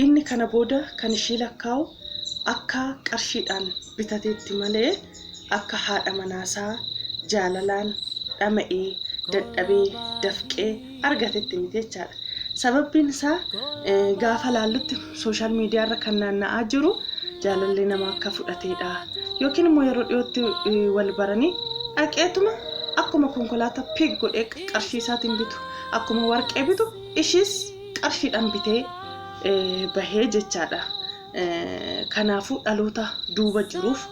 inni kana booda kan ishii lakkaa'u akka qarshiidhaan bitateetti malee akka haadha manaasaa jaalalaan dhama'ee dadhabee dafqee argatetti miti jechaadha. Sababbiin isaa gaafa laallutti sooshaal miidiyaa irra kan naanna'aa jiru jaalalli nama akka fudhateedha yookiin immoo yeroo dhiyootti wal baranii dhaqeetuma akkuma konkolaataa piig godhee qarshii isaatiin bitu akkuma warqee bitu ishis qarshiidhaan bitee bahee jechaadha. Kanaafuu dhaloota duuba jiruuf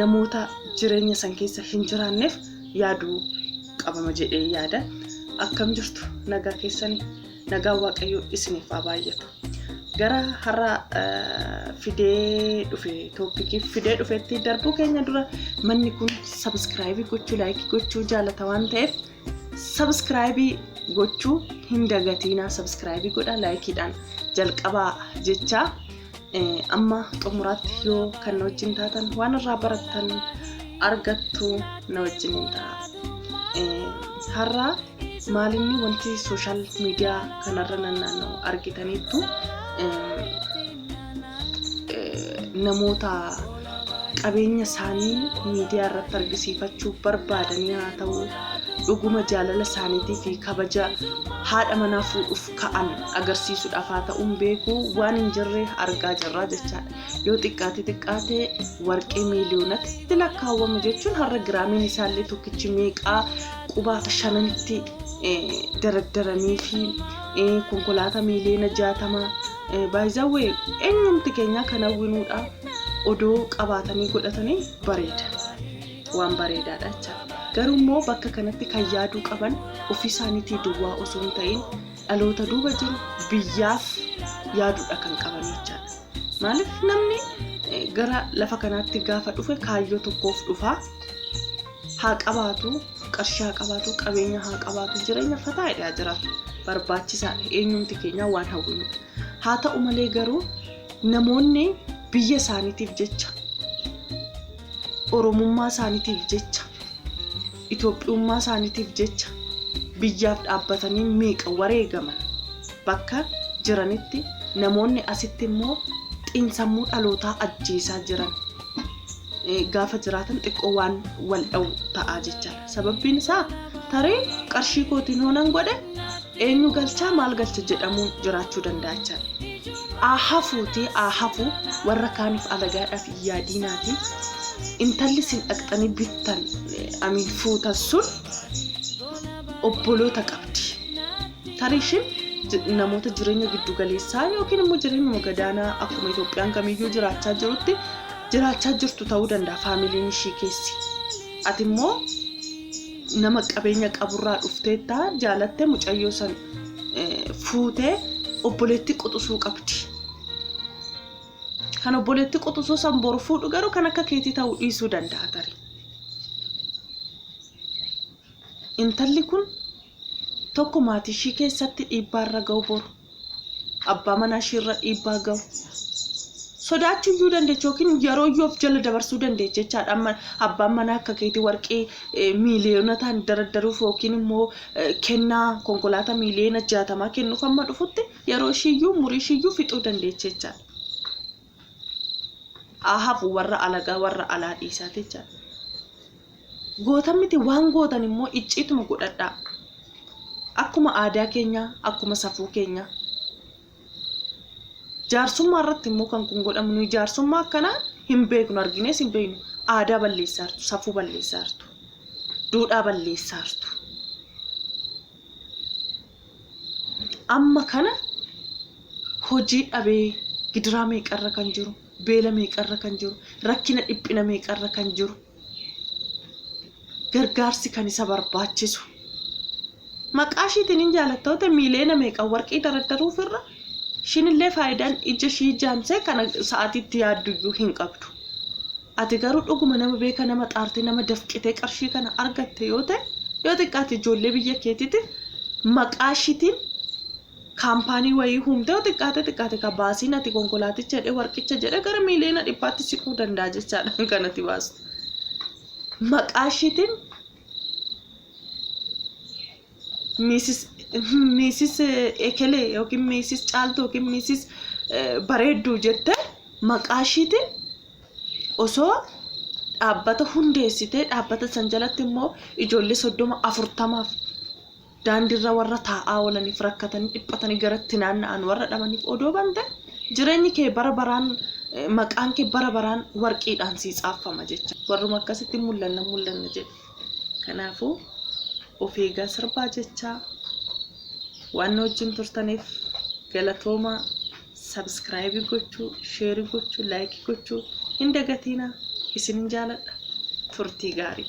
namoota jireenya san keessa hin jiraanneef yaaduu qabama jedhee yaada. Akkam jirtu nagaa keessanii nagaa waaqayyoo isiniif haa baay'atu. Gara har'a fidee dhufe toopikii fidee dhufetti darbuu keenya dura manni kun subscribe gochuu like gochuu jaalata waan ta'eef subscribe gochuu hin dagatina. Subscribe godha likeidhaan jalqabaa jecha amma xumuraatti yoo kan na wajjin taatan waan irraa barattan argattu na wajjin ta'a. Har'a maalinni wanti sooshaal miidiyaa kanarra naanna'u argitaniittu namoota qabeenya isaanii miidiyaa irratti argisiifachuu barbaadanii haa ta'u dhuguma jaalala isaaniitii fi kabaja haadha manaa fuudhuuf ka'an agarsiisuudhaaf haa ta'uun beekuu waan hin jirre argaa jirra jechaadha. Yoo xiqqaate warqee miiliyoonatti lakkaawwamu jechuun har'a giraamiin isaallee tokkichi meeqaa qubaa 5tti dardaranii fi konkolaataa miiliyoona 60 baay'izawee eenyumti keenya kan hawwinuudha odoo qabaatanii godhatanii bareeda waan bareedaadha jechaadha. Garuu immoo bakka kanatti kan yaaduu qaban ofii isaaniitii duwwaa osoo hin ta'in dhaloota duuba jiru biyyaaf yaaduudha kan qaban jechaadha. Maaliif namni gara lafa kanaatti gaafa dhufe kaayyoo tokkoof dhufaa haa qabaatu qarshii haa qabaatu qabeenya haa qabaatu jireenya fataa'edha jiraatu barbaachisaadha eenyumti keenya waan hawwinuudha. Haa ta'u malee garuu namoonni biyya isaaniitiif jecha oromummaa isaaniitiif jecha Itoophiyummaa isaaniitiif jecha biyyaaf dhaabbatanii meeqa wareegaman bakka jiranitti namoonni asitti immoo xiinsammuu dhalootaa ajjeesaa jiran gaafa jiraatan xiqqoo waan wal dha'u ta'aa jechaadha. Sababbiin isaa tarii qarshii kootiin hoonan godhe eenyu galchaa maal galcha jedhamuun jiraachuu danda'a jechaadha. Hafu warra kaaniif alagaadhaaf yaadinaati. Intalli sin dhaqxanii bittan fuutan sun obboloota qabdi. Tarishin namoota jireenya giddu galeessaa yookiin immoo jireenya gadaanaa akkuma Itoophiyaan kamiyyuu jiraachaa jirtu ta'uu danda'a faamiliin ishii keessi. Ati immoo nama qabeenya qaburraa dhufteetta jaalattee mucayyoo san fuutee obboleetti quxisuu qabdi. Kan obboleetti quxisuu san boru fuudhu garuu kan akka keetii ta'uu dhiisuu danda'a tarii. Intalli kun tokko maatii ishii keessatti dhiibbaa irra ga'u boru abbaa manaa ishii irra dhiibbaa ga'u sodaachuu iyyuu dandeecha yookiin yeroo iyyuu of jala dabarsuu dandeecha jechaadha. Amma abbaan manaa akka keetii warqee miiliyoonotaan dardaruuf yookiin immoo kennaa konkolaataa miiliyoona 60 kennuuf amma dhufutti yeroo ishii iyyuu umurii ishii iyyuu fixuu dandeecha jechaadha. Hafu warra alagaa warra alaa dhiisaa jechaadha. Gootan miti waan gootan immoo icciituma godhadhaa. Akkuma aadaa keenya akkuma safuu keenya. Jaarsummaa irratti immoo kan kun godhamu nuyi jaarsummaa akkanaa hin beeknu arginees hin beeknu. Aadaa balleessaa jirtu, safuu balleessaa jirtu, duudhaa balleessaa jirtu. Amma kana hojii dhabee gidiraa meeqarra kan jiru, beela meeqarra kan jiru, rakkina dhiphina meeqarra kan jiru. Gargaarsi kan isa barbaachisu. Maqaa ishiitiin hin jaalattoota miiliyoona meeqa warqii dardaruuf irra shinillee faayidaan ija ishii jaamsee kana sa'aatiitti yaaddu iyyuu hin qabdu. Ati garuu dhuguma nama beeka nama xaartee nama dafqitee qarshii kana argatte yoo ta'e yoo xiqqaate ijoollee biyya keetiitiin maqaa ishiitiin kaampaanii wayii humtee yoo xiqqaate ka baasiin ati konkolaaticha jedhee warqicha jedhee gara miiliyoona 100tti siquu danda'a jechaadha kanatti baastu. Maqaa ishiitiin Mrs. Ekele yookiin Mrs. Caaltuu yookiin Mrs. bareedduu jette maqaa ishiitiin osoo dhaabbata hundeessitee dhaabbata san jalatti immoo ijoollee 30-40 daandiirra warra taa'aa oolaniif rakkatanii dhiphatanii garatti naanna'an warra dhamaniif odoo bante jireenyi kee bara baraan maqaan kee bara baraan warqiidhaan sii xaaffama jecha warruma akkasitti mul'anna jedhe. Kanaafuu of eegaa sirbaa jecha waan wajjin turtaniif galatooma. Subscribe gochuu, share gochuu, like gochuu hin dagatina. Isin jaaladha. Turtii gaarii.